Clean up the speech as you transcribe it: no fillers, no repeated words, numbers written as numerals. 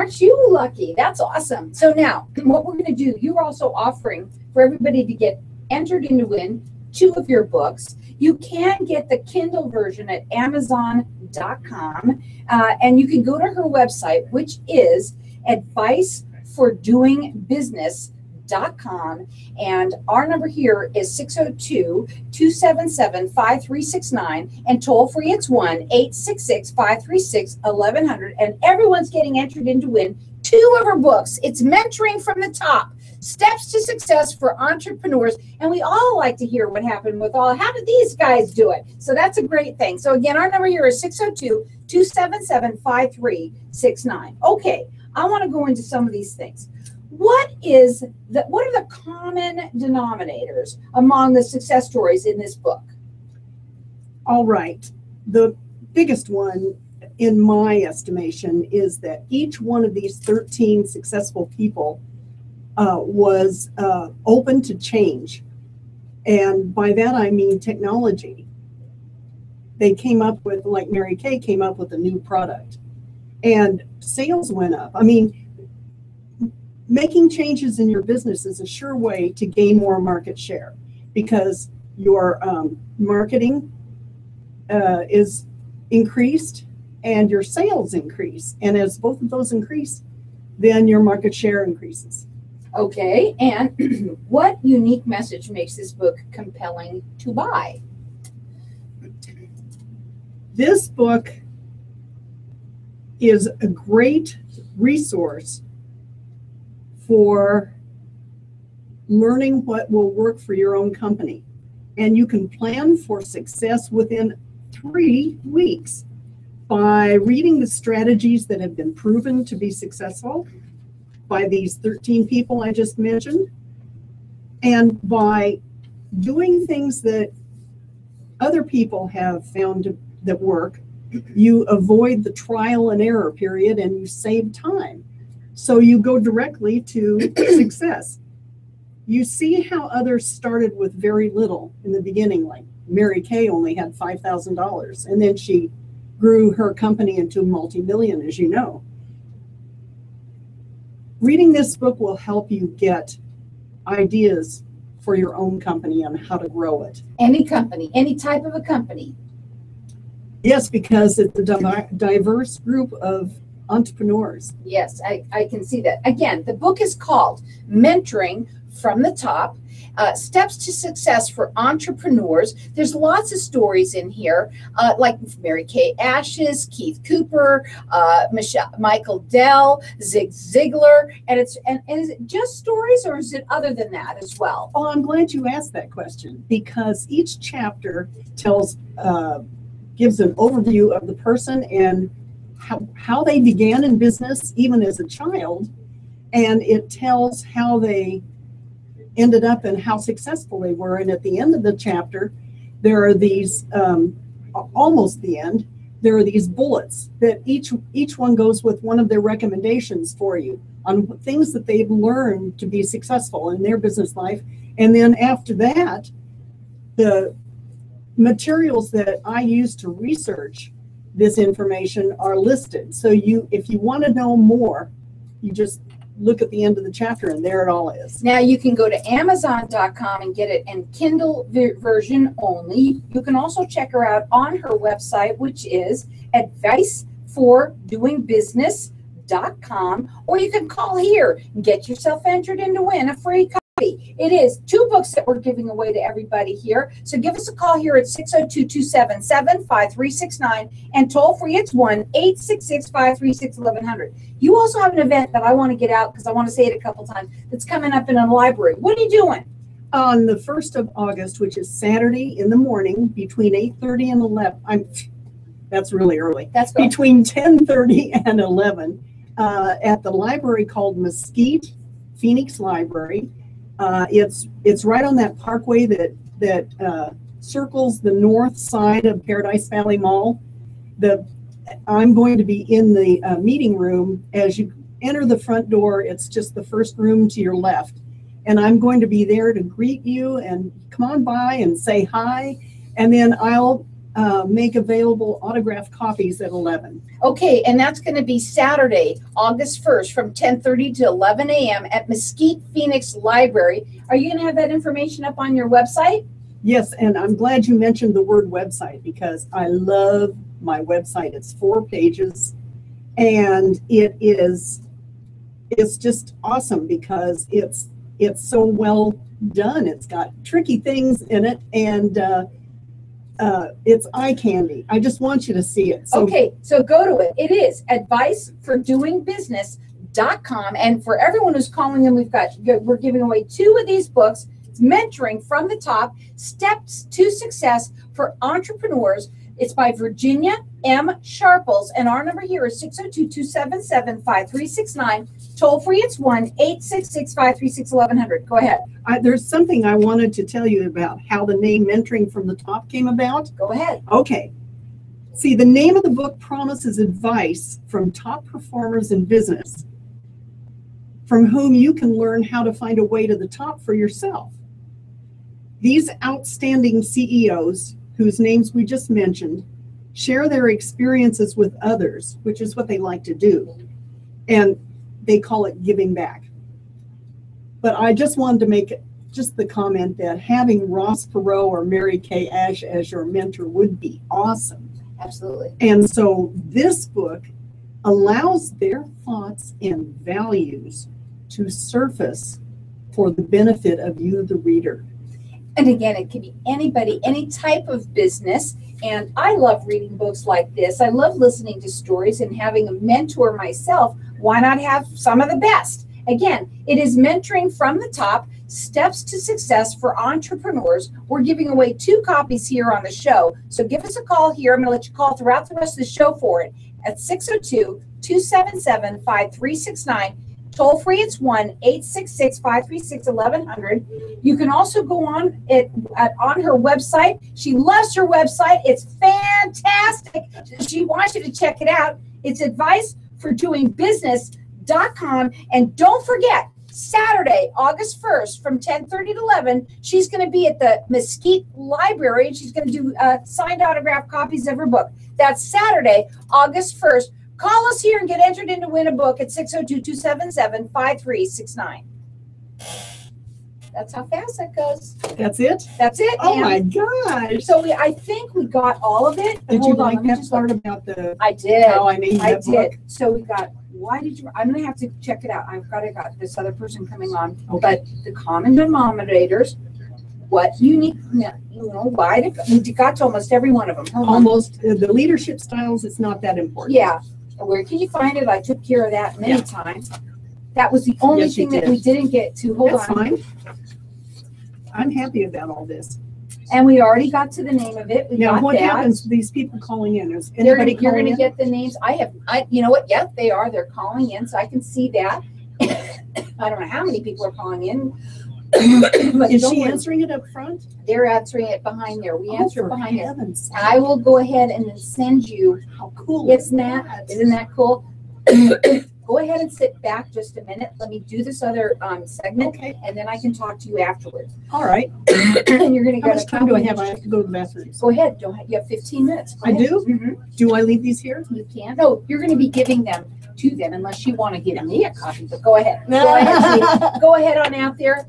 Aren't you lucky? That's awesome. So now what we're going to do, you're also offering for everybody to get entered in to win 2 of your books. You can get the Kindle version at Amazon.com, and you can go to her website, which is advicefordoingbusiness.com, and our number here is 602-277-5369, and toll free it's 1-866-536-1100, and everyone's getting entered in to win 2 of her books. It's Mentoring from the Top, Steps to Success for Entrepreneurs, and we all like to hear what happened with how did these guys do it? So that's a great thing. So again, our number here is 602-277-5369. Okay, I want to go into some of these things. What are the common denominators among the success stories in this book? All right. The biggest one, in my estimation, is that each one of these 13 successful people was open to change. And by that, I mean technology. They came up with, like Mary Kay came up with a new product, and sales went up. I mean, making changes in your business is a sure way to gain more market share, because your marketing is increased and your sales increase. And as both of those increase, then your market share increases. Okay, and what unique message makes this book compelling to buy? This book is a great resource for learning what will work for your own company. And you can plan for success within 3 weeks by reading the strategies that have been proven to be successful by these 13 people I just mentioned, and by doing things that other people have found that work. You avoid the trial and error period, and you save time. So you go directly to success. You see how others started with very little in the beginning, like Mary Kay only had $5,000, and then she grew her company into multi-million, as you know. Reading this book will help you get ideas for your own company on how to grow it. Any company, any type of a company. Yes, because it's a diverse group of entrepreneurs. Yes, I can see that. Again, the book is called Mentoring from the Top, Steps to Success for Entrepreneurs. There's lots of stories in here, like Mary Kay Ashes, Keith Cooper, Michael Dell, Zig Ziglar, and is it just stories, or is it other than that as well? Oh, I'm glad you asked that question, because each chapter gives an overview of the person and how they began in business, even as a child, and it tells how they ended up and how successful they were. And at the end of the chapter, there are these, almost the end, there are these bullets that each one goes with one of their recommendations for you on things that they've learned to be successful in their business life. And then after that, the materials that I use to research this information are listed. So if you want to know more, you just look at the end of the chapter, and there it all is. Now you can go to Amazon.com and get it in Kindle version only. You can also check her out on her website, which is advicefordoingbusiness.com, or you can call here and get yourself entered in to win a free copy. It is 2 books that we're giving away to everybody here. So give us a call here at 602-277-5369, and toll free it's 1-866-536-1100. You also have an event that I want to get out, because I want to say it a couple times, that's coming up in a library. What are you doing? On the 1st of August, which is Saturday in the morning, between 8:30 and 11. That's really early. That's good. Between 10:30 and 11 at the library called Mesquite Phoenix Library. It's right on that parkway that circles the north side of Paradise Valley Mall. I'm going to be in the meeting room. As you enter the front door, it's just the first room to your left. And I'm going to be there to greet you and come on by and say hi. And then I'll make available autographed copies at 11. Okay, and that's going to be Saturday, August 1st from 10:30 to 11 a.m. at Mesquite Phoenix Library. Are you going to have that information up on your website? Yes, and I'm glad you mentioned the word website because I love my website. It's 4 pages, and it's just awesome because it's so well done. It's got tricky things in it, and it's eye candy. I just want you to see it. Okay, so go to it. It is advicefordoingbusiness.com. And for everyone who's calling in, we're giving away 2 of these books. It's Mentoring from the Top, Steps to Success for Entrepreneurs. It's by Virginia M. Sharples, and our number here is 602-277-5369. Toll free, it's 1-866-536-1100. Go ahead. There's something I wanted to tell you about how the name Mentoring from the Top came about. Go ahead. Okay. See, the name of the book promises advice from top performers in business, from whom you can learn how to find a way to the top for yourself. These outstanding CEOs, whose names we just mentioned, share their experiences with others, which is what they like to do. And they call it giving back. But I just wanted to make just the comment that having Ross Perot or Mary Kay Ash as your mentor would be awesome. Absolutely. And so this book allows their thoughts and values to surface for the benefit of you, the reader. And again, it can be anybody, any type of business. And I love reading books like this. I love listening to stories and having a mentor myself. Why not have some of the best? Again, it is Mentoring from the Top, Steps to Success for Entrepreneurs. We're giving away 2 copies here on the show. So give us a call here. I'm going to let you call throughout the rest of the show for it at 602-277-5369. Toll free, it's 1-866-536-1100. You can also go on her website. She loves her website. It's fantastic. She wants you to check it out. It's advicefordoingbusiness.com. And don't forget, Saturday, August 1st from 10:30 to 11, she's going to be at the Mesquite Library, and she's going to do signed autographed copies of her book. That's Saturday, August 1st. Call us here and get entered in to win a book at 602-277-5369. That's how fast that goes. That's it? That's it. Oh my gosh. So I think we got all of it. Did you like that part about the I did. How I named that book? So we got, why did you, I'm going to have to check it out. I've got this other person coming on. Okay. But the common denominators, what you need, why we got to almost every one of them. Almost. The leadership styles, it's not that important. Yeah. Where can you find it? I took care of that many times. That was the only thing that we didn't get to. Hold That's on. Fine. I'm happy about all this. And we already got to the name of it. Now, what happens to these people calling in? Is You're anybody going calling to in? get the names. You know what? Yes, they are. They're calling in, so I can see that. I don't know how many people are calling in. But is she answering it up front? They're answering it behind there. We answer it behind there. Heavens. I will go ahead and then send you. How cool Isn't that cool? Go ahead and sit back just a minute. Let me do this other segment, Okay. and then I can talk to you afterwards. All right. And you're going to How much time do I have? I have to go to the bathroom. Go ahead. You have 15 minutes. Go I ahead. do? Mm-hmm. Do I leave these here? You can. No, you're going to be giving them to them unless you want to give me a copy. But go ahead. Go ahead, sweetie. Go ahead on out there.